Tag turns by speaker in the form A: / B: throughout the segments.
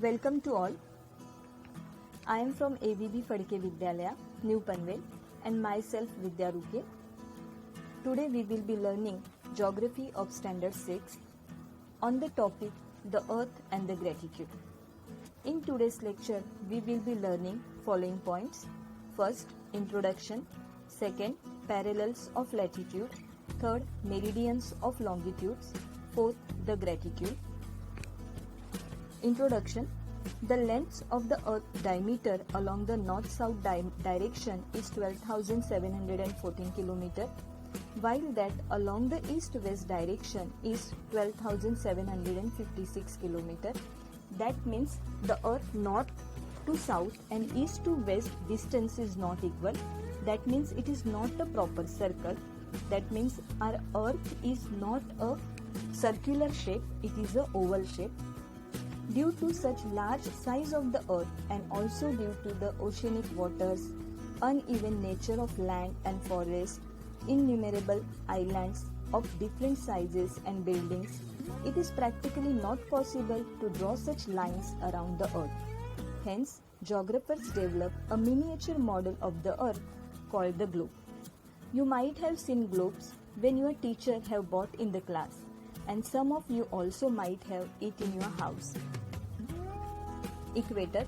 A: Welcome to all. I am from AVB Fadke Vidyalaya, New Panvel, and myself Vidya Ruke. Today we will be learning Geography of Standard 6 on the topic the Earth and the Gratitude. In today's lecture, we will be learning following points. First, introduction. Second, parallels of latitude. Third, meridians of longitudes. Fourth, the gratitude. Introduction. The length of the Earth's diameter along the north-south direction is 12,714 km, while that along the east-west direction is 12,756 km. That means the Earth north to south and east to west distance is not equal. That means it is not a proper circle. That means our Earth is not a circular shape, it is a oval shape. Due to such large size of the Earth and also due to the oceanic waters, uneven nature of land and forest, innumerable islands of different sizes and buildings, it is practically not possible to draw such lines around the Earth. Hence, geographers develop a miniature model of the Earth called the globe. You might have seen globes when your teacher have bought in the class, and some of you also might have it in your house. Equator.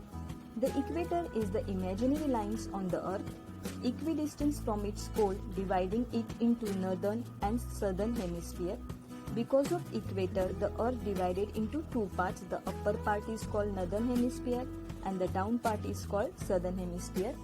A: The equator is the imaginary lines on the Earth, equidistant from its pole, dividing it into northern and southern hemisphere. Because of equator, the Earth divided into two parts. The upper part is called northern hemisphere and the down part is called southern hemisphere.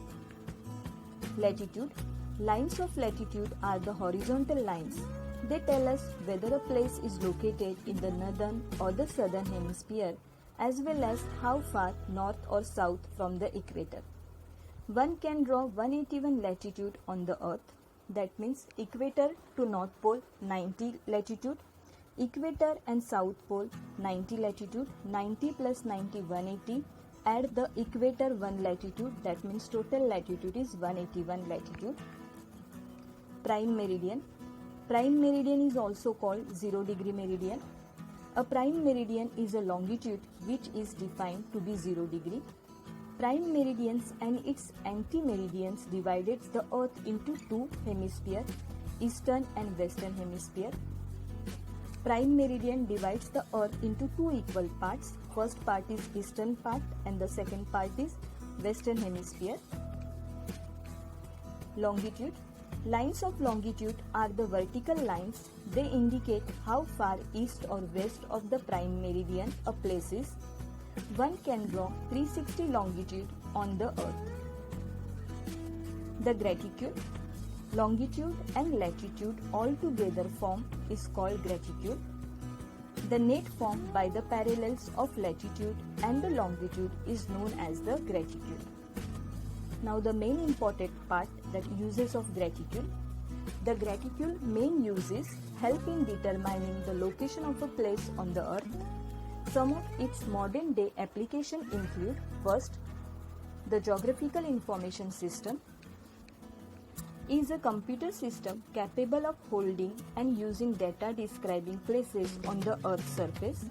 A: Latitude. Lines of latitude are the horizontal lines. They tell us whether a place is located in the northern or the southern hemisphere, as well as how far north or south from the equator. One can draw 181 latitude on the Earth. That means equator to north pole 90 latitude, equator and south pole 90 latitude, 90 plus 90 180, add the equator 1 latitude, that means total latitude is 181 latitude. Prime meridian. Prime meridian is also called 0 degree meridian. A prime meridian is a longitude which is defined to be 0 degree. Prime meridians and its anti-meridians divided the Earth into two hemispheres, eastern and western hemisphere. Prime meridian divides the Earth into two equal parts. First part is eastern part and the second part is western hemisphere. Longitude. Lines of longitude are the vertical lines. They indicate how far east or west of the prime meridian a place is. One can draw 360 longitude on the Earth. The gratitude. Longitude and latitude all together form is called gratitude. The net formed by the parallels of latitude and the longitude is known as the gratitude. Now the main important part, that uses of gratitude. The gratitude main uses help in determining the location of a place on the Earth. Some of its modern day applications include: first, the Geographical Information System is a computer system capable of holding and using data describing places on the Earth's surface.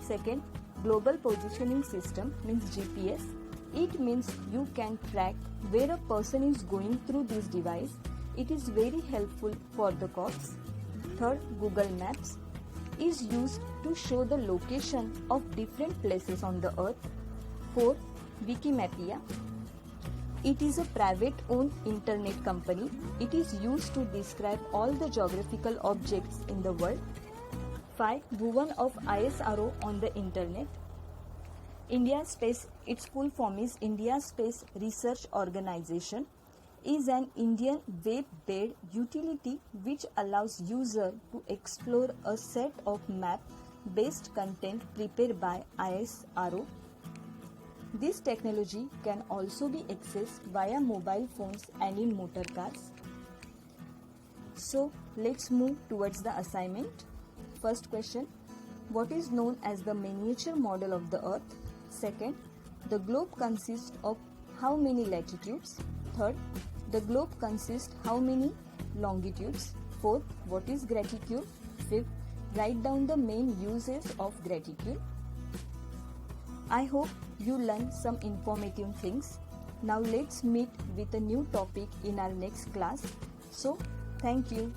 A: Second, Global Positioning System means GPS. It means you can track where a person is going through this device. It is very helpful for the cops. Third, Google Maps is used to show the location of different places on the Earth. Fourth, Wikimedia. It is a private-owned internet company. It is used to describe all the geographical objects in the world. 5. Bhuvan of ISRO on the internet. India Space, its full form is India Space Research Organization, is an Indian web-based utility which allows user to explore a set of map-based content prepared by ISRO. This technology can also be accessed via mobile phones and in motor cars. So let's move towards the assignment. First question: what is known as the miniature model of the Earth? Second, the globe consists of how many latitudes? Third, the globe consists how many longitudes? Fourth, what is gratitude? Fifth, write down the main uses of gratitude. I hope you learn some informative things. Now let's meet with a new topic in our next class. So, thank you.